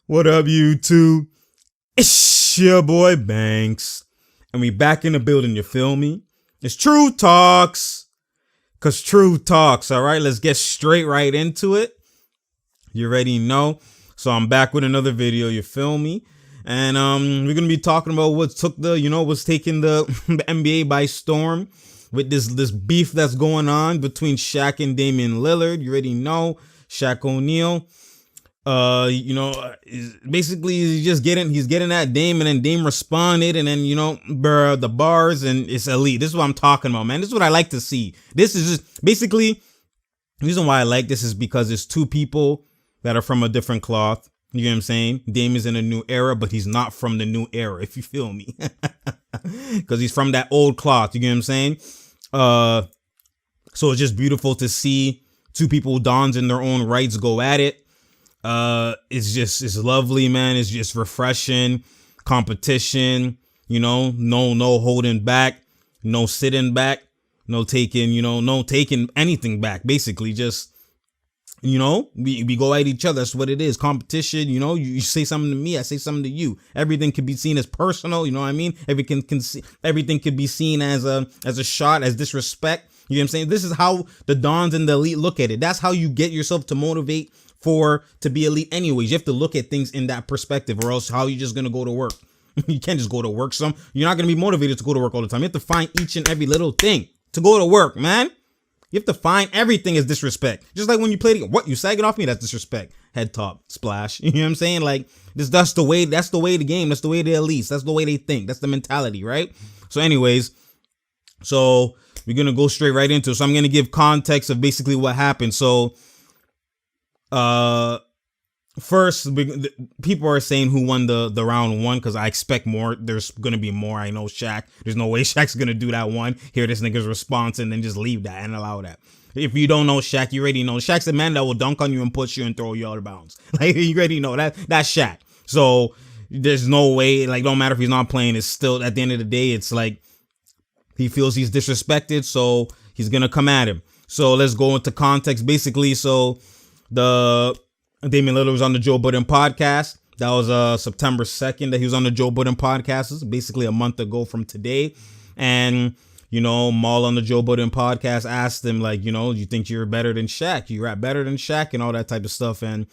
What up, YouTube? It's your boy Banks. And we back in the building, you feel me? It's True Talks. Cause True Talks, alright? Let's get straight right into it. You already know. So I'm back with another video, you feel me? And we're gonna be talking about what's taking the NBA by storm with this beef that's going on between Shaq and Damian Lillard. You already know. Shaq O'Neal. Basically he's getting at Dame, and then Dame responded, and then, the bars, and it's elite. This is what I'm talking about, man. This is what I like to see. This is just basically the reason why I like this is because it's two people that are from a different cloth. You know what I'm saying? Dame is in a new era, but he's not from the new era, if you feel me. Because he's from that old cloth. You know what I'm saying? So it's just beautiful to see two people dons in their own rights go at it. It's lovely, man. It's just refreshing. Competition, no holding back, no sitting back, no taking anything back. Basically, just, we go at each other. That's what it is. Competition, you say something to me, I say something to you. Everything can be seen as personal, you know what I mean? Everything could be seen as a shot, as disrespect. You know what I'm saying? This is how the dons and the elite look at it. That's how you get yourself to motivate to be elite anyways. You have to look at things in that perspective, or else how are you just gonna go to work? You can't just go to work. You're not gonna be motivated to go to work all the time. You have to find each and every little thing to go to work, man. You have to find everything as disrespect. Just like when you play you sagging off me, that's disrespect. Head top, splash. You know what I'm saying? Like that's the way the game, that's the way the elites, that's the way they think, that's the mentality, right? So anyways, so we're gonna go straight right into it. So I'm gonna give context of basically what happened. So first, people are saying who won the round one, because I expect more. There's gonna be more. I know Shaq. There's no way Shaq's gonna do that one. Hear this nigga's response and then just leave that and allow that. If you don't know Shaq, you already know Shaq's the man that will dunk on you and push you and throw you out of bounds. Like, you already know that's Shaq. So there's no way. Like, don't matter if he's not playing. It's still, at the end of the day, it's like he feels he's disrespected, so he's gonna come at him. So let's go into context. Basically, so the Damian Lillard was on the Joe Budden podcast. That was September 2nd that he was on the Joe Budden podcast. This is basically a month ago from today. And, Maul on the Joe Budden podcast asked him, like, you think you're better than Shaq? You rap better than Shaq and all that type of stuff. And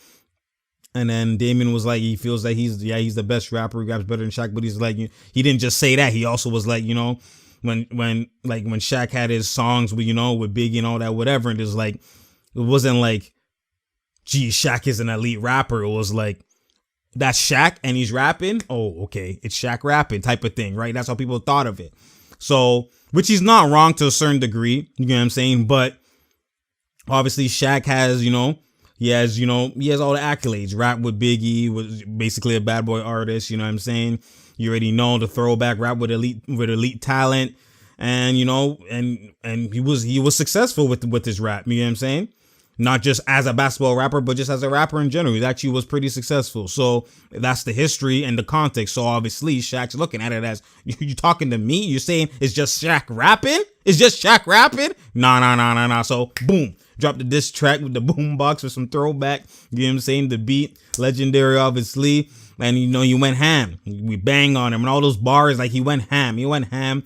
then Damian was like, he feels that he's the best rapper. He raps better than Shaq. But he's like, he didn't just say that. He also was like, when Shaq had his songs with, with Biggie and all that, whatever. And it wasn't like, gee, Shaq is an elite rapper. It was like, that's Shaq and he's rapping. Oh, okay. It's Shaq rapping type of thing, right? That's how people thought of it. So, which he's not wrong to a certain degree. You know what I'm saying? But obviously Shaq has, he has all the accolades. Rap with Biggie, was basically a bad boy artist. You know what I'm saying? You already know the throwback, rap with elite talent. And, and he was successful with his rap. You know what I'm saying? Not just as a basketball rapper, but just as a rapper in general. He actually was pretty successful. So that's the history and the context. So obviously Shaq's looking at it as, you talking to me? You're saying it's just Shaq rapping? It's just Shaq rapping? Nah. So boom, drop the diss track with the boom box with some throwback. You know what I'm saying? The beat, legendary obviously. And you went ham. We bang on him and all those bars, like he went ham.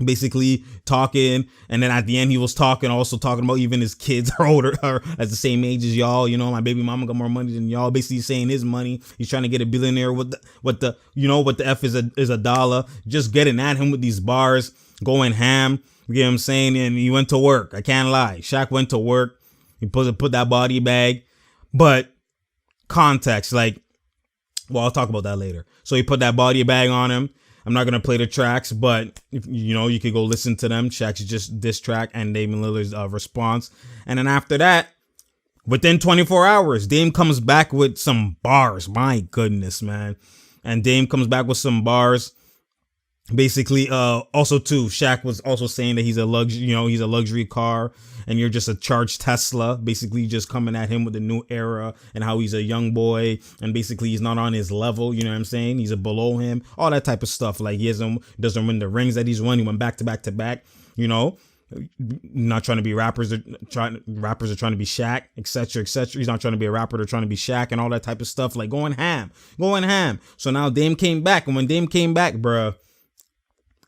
Basically talking, and then at the end he was also talking about even his kids are older, or at the same age as y'all. My baby mama got more money than y'all. Basically saying his money, he's trying to get a billionaire with the what the F is a dollar. Just getting at him with these bars, going ham. You know what I'm saying? And he went to work. I can't lie. Shaq went to work. He put that body bag, but context, like, well, I'll talk about that later. So he put that body bag on him. I'm not going to play the tracks, but you could go listen to them. Shaq's just diss track and Damian Lillard's response. And then after that, within 24 hours, Dame comes back with some bars. My goodness, man. And Dame comes back with some bars. Basically, also too, Shaq was also saying that he's a luxury car and you're just a charged Tesla, basically just coming at him with a new era and how he's a young boy and basically he's not on his level. You know what I'm saying? He's below him, all that type of stuff. Like doesn't win the rings that he's won. He went back to back to back, Not trying to be rappers. Rappers are trying to be Shaq, etc., etc. He's not trying to be a rapper. They're trying to be Shaq and all that type of stuff. Like going ham. So now Dame came back, and when Dame came back, bruh,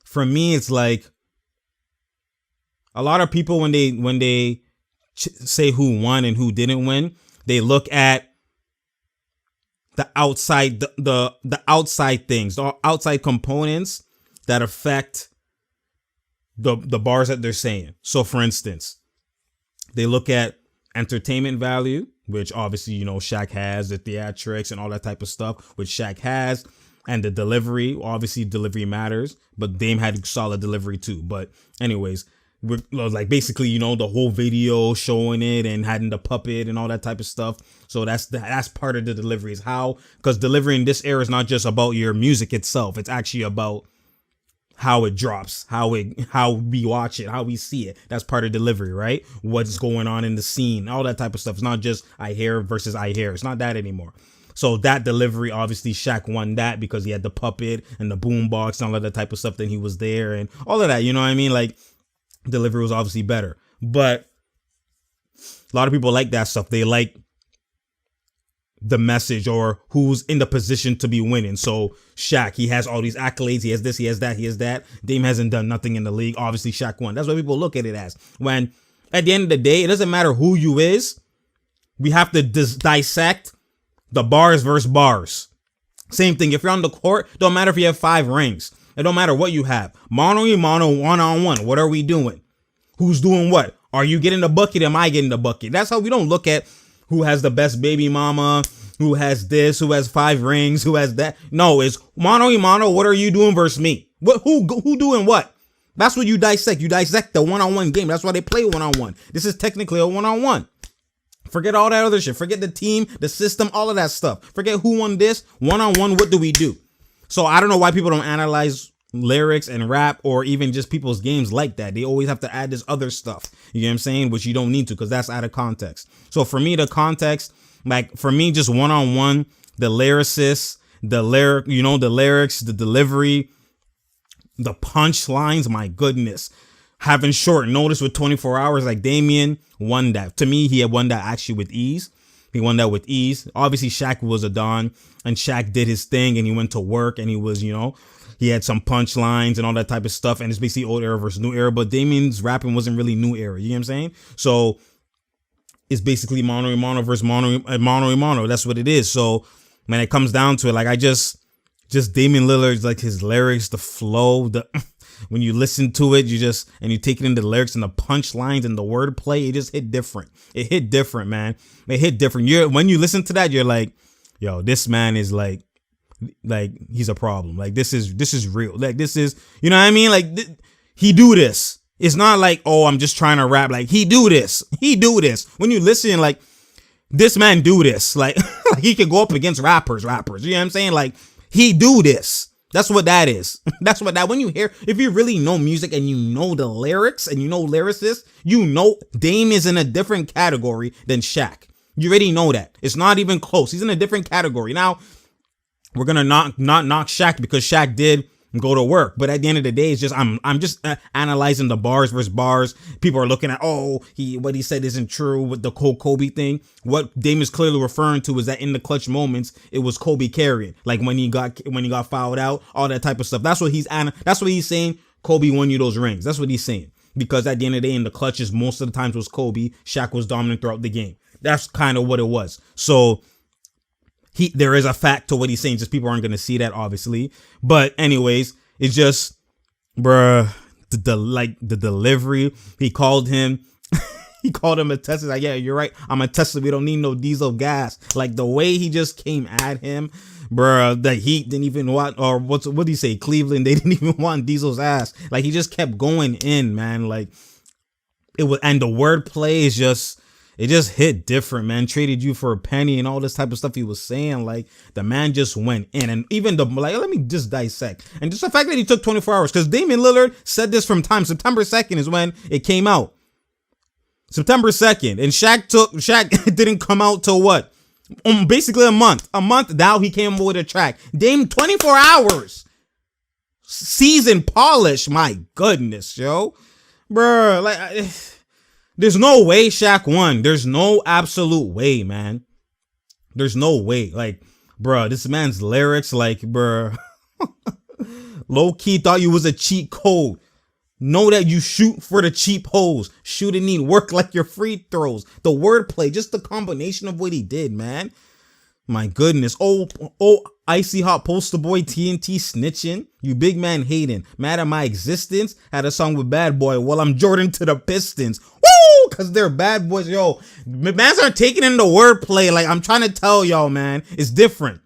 for me, it's like a lot of people when they say who won and who didn't win, they look at the outside the outside things, the outside components that affect the bars that they're saying. So for instance, they look at entertainment value, which obviously, you know, Shaq has, the theatrics and all that type of stuff, which Shaq has, and the delivery. Obviously delivery matters, but Dame had solid delivery too. But anyways, we're like basically, you know, the whole video showing it and having the puppet and all that type of stuff. So that's part of the delivery, is how, because delivery in this era is not just about your music itself. It's actually about how it drops, how we watch it, how we see it. That's part of delivery, right? What's going on in the scene, all that type of stuff. It's not just I hear versus I hear. It's not that anymore. So that delivery, obviously Shaq won that because he had the puppet and the boombox and all of that type of stuff. Then he was there and all of that, you know what I mean? Like, delivery was obviously better, but a lot of people like that stuff. They like the message or who's in the position to be winning. So Shaq, he has all these accolades. He has this, he has that, he has that. Dame hasn't done nothing in the league. Obviously Shaq won. That's what people look at it as. When at the end of the day, it doesn't matter who you is. We have to dissect the bars versus bars. Same thing. If you're on the court, don't matter if you have 5 rings. It don't matter what you have. Mano y mano, one-on-one. What are we doing? Who's doing what? Are you getting the bucket? Am I getting the bucket? That's how we don't look at who has the best baby mama, who has this, who has 5 rings, who has that. No, it's mano y mano. What are you doing versus me? Who doing what? That's what you dissect. You dissect the one-on-one game. That's why they play one-on-one. This is technically a one-on-one. Forget all that other shit. Forget the team, the system, all of that stuff. Forget who won this. One-on-one, what do we do? So I don't know why people don't analyze lyrics and rap or even just people's games like that. They always have to add this other stuff. You know what I'm saying? Which you don't need to, because that's out of context. So for me, the context, like for me, just one-on-one, the lyricist, the lyrics, the delivery, the punchlines, my goodness. Having short notice with 24 hours like Damian won that. To me, he had won that actually with ease. He won that with ease. Obviously, Shaq was a don, and Shaq did his thing, and he went to work, and he was, you know, he had some punchlines and all that type of stuff, and it's basically old era versus new era. But Damian's rapping wasn't really new era. You know what I'm saying? So it's basically mono y mono versus mono y mono. That's what it is. So when it comes down to it, like I just Damian Lillard's like his lyrics, the flow, when you listen to it, and you take it in the lyrics and the punchlines and the wordplay, it just hit different. It hit different, man. It hit different. When you listen to that, you're like, yo, this man is like he's a problem. Like this is real. Like this is, you know what I mean? Like he do this. It's not like, oh, I'm just trying to rap. Like he do this. When you listen, like this man do this. Like, like he could go up against rappers. You know what I'm saying? Like he do this. That's what that is. That's what that, when you hear, if you really know music and you know the lyrics and you know lyricists, you know Dame is in a different category than Shaq. You already know that. It's not even close. He's in a different category. Now, we're going to not knock Shaq because Shaq did go to work. But at the end of the day, it's just, I'm just analyzing the bars versus bars. People are looking at, what he said isn't true with the whole Kobe thing. What Dame is clearly referring to is that in the clutch moments, it was Kobe carrying. Like when he got fouled out, all that type of stuff. That's what he's saying. Kobe won you those rings. That's what he's saying. Because at the end of the day, in the clutches, most of the times was Kobe. Shaq was dominant throughout the game. That's kind of what it was. So there is a fact to what he's saying. Just people aren't going to see that, obviously. But anyways, it's just, bruh, the delivery. He called him a Tesla. Like, yeah, you're right. I'm a Tesla. We don't need no diesel gas. Like the way he just came at him, bruh, the Heat didn't even want, or what did he say? Cleveland, they didn't even want Diesel's ass. Like he just kept going in, man. Like it was, and the wordplay is just, it just hit different, man. Traded you for a penny and all this type of stuff he was saying. Like the man just went in, and even let me just dissect. And just the fact that he took 24 hours, because Damian Lillard said this from time. September 2nd is when it came out. September 2nd. And Shaq didn't come out till what? Basically a month. Now he came with a track. Dame 24 hours. Season polish. My goodness, yo. Bruh, like, there's no way Shaq won. There's no absolute way, man. There's no way. Like, bruh, this man's lyrics, like, bruh, low key thought you was a cheat code. Know that you shoot for the cheap hoes. Shooting need work like your free throws. The wordplay, just the combination of what he did, man. My goodness. Oh, icy hot poster boy TNT snitching. You big man hating. Mad at my existence. Had a song with Bad Boy. Well, I'm Jordan to the Pistons. Woo! Cause they're bad boys. Yo, mans are taking in the wordplay. Like, I'm trying to tell y'all, man. It's different.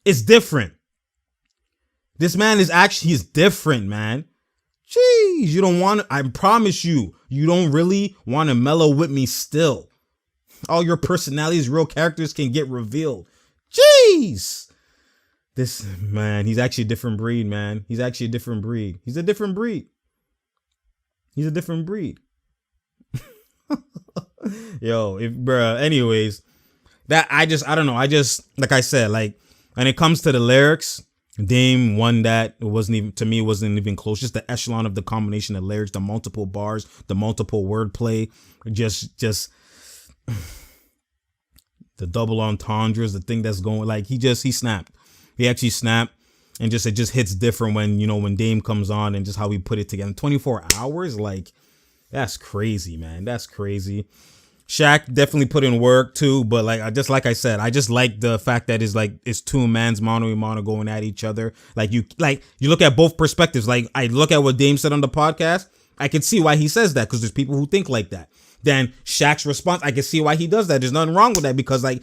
It's different. This man is actually, he's different, man. Jeez, you don't want to, I promise you, you don't really want to mellow with me still. All your personalities, real characters can get revealed. Jeez. This man, he's actually a different breed, man. He's actually a different breed. He's a different breed. He's a different breed. Yo, bruh, anyways, I don't know. Like I said, like, when it comes to the lyrics, Dame won that. It wasn't even, to me, it wasn't even close. Just the echelon of the combination of lyrics, the multiple bars, the multiple wordplay, just the double entendres, the thing that's going, like, he snapped. He actually snapped, and it just hits different when, when Dame comes on and just how we put it together. 24 hours, like, that's crazy, man. That's crazy. Shaq definitely put in work too, but like I said, I just like the fact that it's two mans mano a mano going at each other. Like you look at both perspectives. Like, I look at what Dame said on the podcast, I can see why he says that, because there's people who think like that. Then Shaq's response, I can see why he does that. There's nothing wrong with that, because like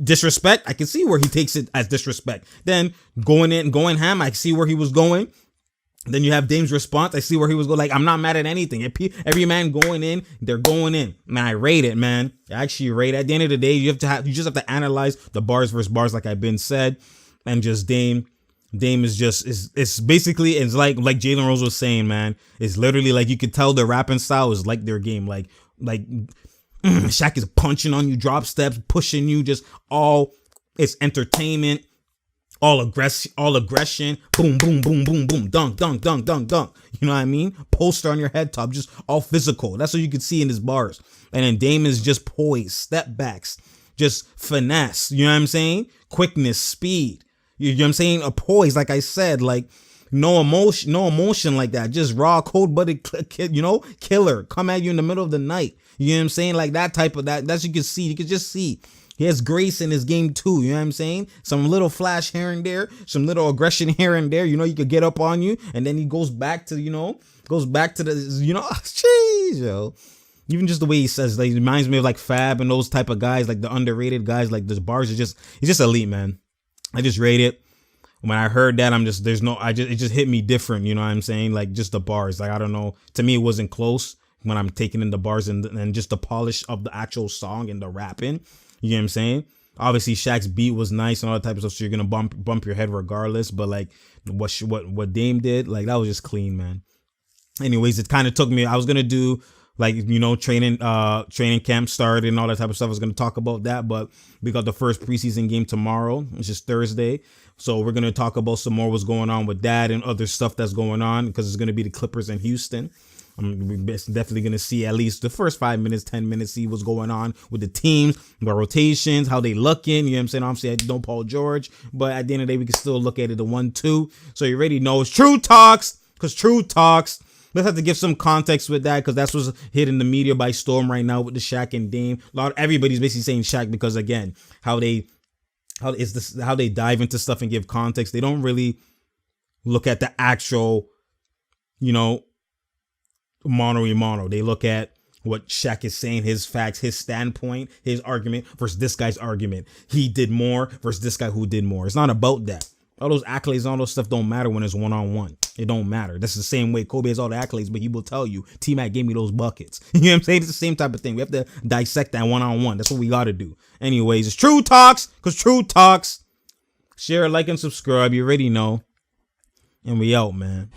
disrespect, I can see where he takes it as disrespect. Then going ham, I can see where he was going. Then you have Dame's response. I see where he was going. Like, I'm not mad at anything. Every man going in, they're going in. Man, I rate it, man. I actually rate it. At the end of the day, you just have to analyze the bars versus bars, like I've been said, and just Dame is just it's basically, it's like Jalen Rose was saying, man. It's literally like you could tell the rapping style is like their game. Like Shaq is punching on you, drop steps, pushing you, just all it's entertainment. All aggression, boom, boom, boom, boom, boom, dunk, dunk, dunk, dunk, dunk. You know what I mean? Poster on your head top, just all physical. That's what you could see in his bars. And then Dame is just poise, step backs, just finesse. You know what I'm saying? Quickness, speed. You know what I'm saying? A poise, like I said, like no emotion like that. Just raw, cold-blooded, killer. Come at you in the middle of the night. You know what I'm saying? Like that type of that. That's what you can see. You can just see. He has grace in his game too, you know what I'm saying? Some little flash here and there, some little aggression here and there, he could get up on you, and then he goes back to, jeez, yo. Even just the way he says, like, it reminds me of like Fab and those type of guys, like the underrated guys, like the bars are he's just elite, man. I just rate it. When I heard that, it just hit me different, you know what I'm saying? Like just the bars, like, I don't know. To me, it wasn't close when I'm taking in the bars and just the polish of the actual song and the rapping. You know what I'm saying? Obviously, Shaq's beat was nice and all that type of stuff, so you're gonna bump your head regardless. But like what Dame did, like that was just clean, man. Anyways, it kind of took me. I was gonna do like training camp started and all that type of stuff. I was gonna talk about that, but we got the first preseason game tomorrow, which is Thursday. So we're gonna talk about some more what's going on with that and other stuff that's going on, because it's gonna be the Clippers in Houston. I'm definitely going to see at least the first 5 minutes, 10 minutes, see what's going on with the teams, the rotations, how they looking. You know what I'm saying? Obviously, I don't Paul George, but at the end of the day, we can still look at it the 1-2. So you already know it's True Talks, because True Talks. Let's have to give some context with that, because that's what's hitting the media by storm right now with the Shaq and Dame. Everybody's basically saying Shaq because, again, how they dive into stuff and give context. They don't really look at the actual, mano a mano. They look at what Shaq is saying, his facts, his standpoint, his argument versus this guy's argument. He did more versus this guy who did more. It's not about that. All those accolades, all those stuff don't matter when it's one-on-one. It don't matter. That's the same way Kobe has all the accolades, but he will tell you, T-Mac gave me those buckets. You know what I'm saying? It's the same type of thing. We have to dissect that one-on-one. That's what we got to do. Anyways, it's True Talks, because True Talks. Share, like, and subscribe. You already know. And we out, man.